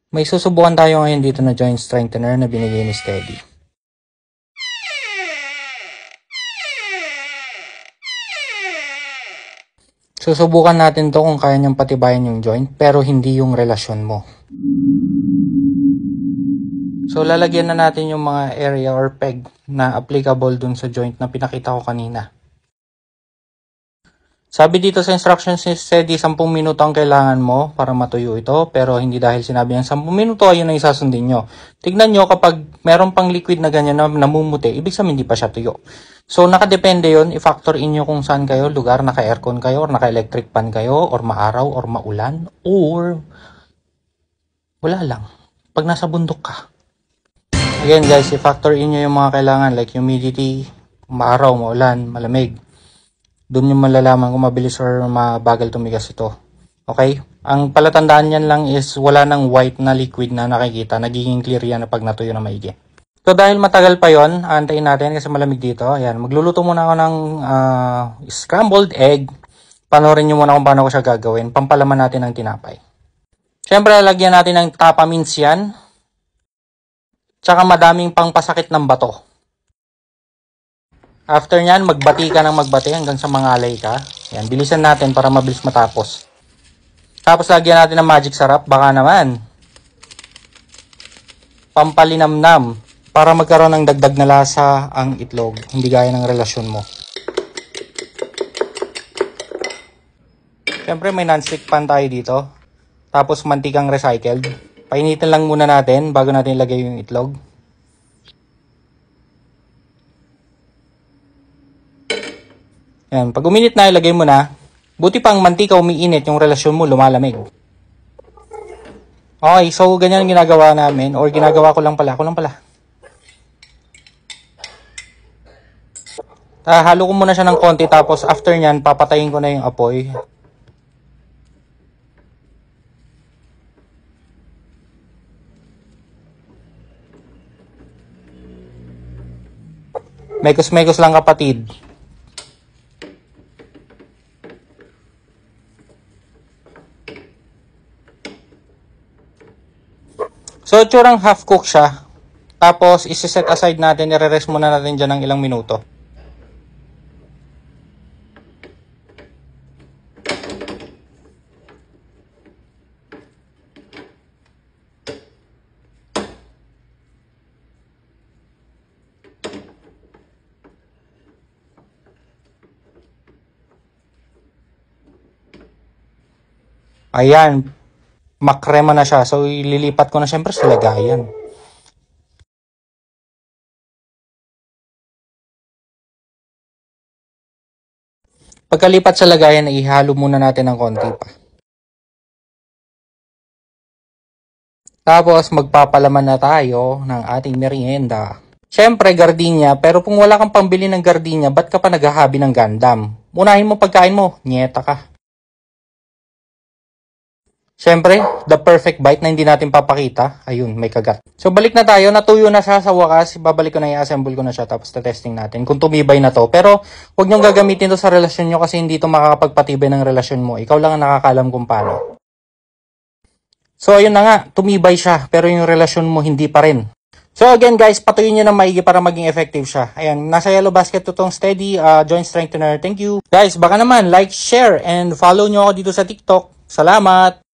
May susubukan tayo ngayon dito na joint strengthener na binigay ni Steady. Susubukan natin to kung kaya niyang patibayan yung joint pero hindi yung relasyon mo. So lalagyan na natin yung mga area or peg na applicable dun sa joint na pinakita ko kanina. Sabi dito sa instructions ni Steady, 10 minuto ang kailangan mo para matuyo ito. Pero hindi dahil sinabi ng 10 minuto, ayun ang isasundin nyo. Tignan nyo kapag meron pang liquid na ganyan na namumuti, ibig sabihin hindi pa siya tuyo. So nakadepende yon, i-factor in nyo kung saan kayo, lugar, naka-aircon kayo, or naka-electric fan kayo, or maaraw, or maulan, or wala lang. Pag nasa bundok ka. Again guys, i-factor in nyo yung mga kailangan like humidity, maaraw, maulan, malamig. Doon yung malalaman kung mabilis or mabagal tumigas ito. Okay? Ang palatandaan niyan lang is wala nang white na liquid na nakikita. Nagiging clear yan pag natuyo na maigi. So dahil matagal pa yon, antayin natin kasi malamig dito. Ayan, magluluto muna ako ng scrambled egg. Panoorin nyo muna kung paano ko siya gagawin. Pampalaman natin ng tinapay. Siyempre, lalagyan natin ng tapamins yan. Tsaka madaming pangpasakit ng bato. After nyan, magbati ka ng magbati hanggang sa mangalay ka. Yan, bilisan natin para mabilis matapos. Tapos lagyan natin ng magic sarap, baka naman. Pampalinamnam, para magkaroon ng dagdag na lasa ang itlog. Hindi gaya ng relasyon mo. Siyempre may non-stick pan tayo dito. Tapos mantikang recycled. Painitin lang muna natin bago natin ilagay yung itlog. Yan, pag uminit na, ilagay mo na. Buti pang mantika umiinit, yung relasyon mo lumalamig. Okay, so ganyan ang ginagawa namin. Or ginagawa ko lang pala. Halo ko muna siya ng konti, tapos after nyan, papatayin ko na yung apoy. Mekos-mekos lang kapatid. So, tsurang half cook siya. Tapos, isi-set aside natin, i-rest muna natin dyan ng ilang minuto. Ayan. Makrema na siya. So, ililipat ko na syempre sa lagayan. Pagkalipat sa lagayan, ihalo muna natin ng konti pa. Tapos, magpapalaman na tayo ng ating merienda. Syempre, gardenia. Pero kung wala kang pambili ng gardenia, ba't ka pa naghahabi ng Gundam? Unahin mo pagkain mo. Nyeta ka. Siyempre, the perfect bite na hindi natin papakita. Ayun, may kagat. So, balik na tayo. Natuyo na siya sa wakas. Babalik ko na i-assemble ko na siya. Tapos, testing natin kung tumibay na to. Pero, huwag niyong gagamitin to sa relasyon nyo kasi hindi to makakapagpatibay ng relasyon mo. Ikaw lang ang nakakalam kung paano. So, ayun na nga. Tumibay siya. Pero yung relasyon mo, hindi pa rin. So, again guys, patuyin nyo ng maigi para maging effective siya. Ayan, nasa yellow basket to tong Steady joint strengthener. Thank you. Guys, baka naman like, share, and follow nyo ako dito sa TikTok. Salamat!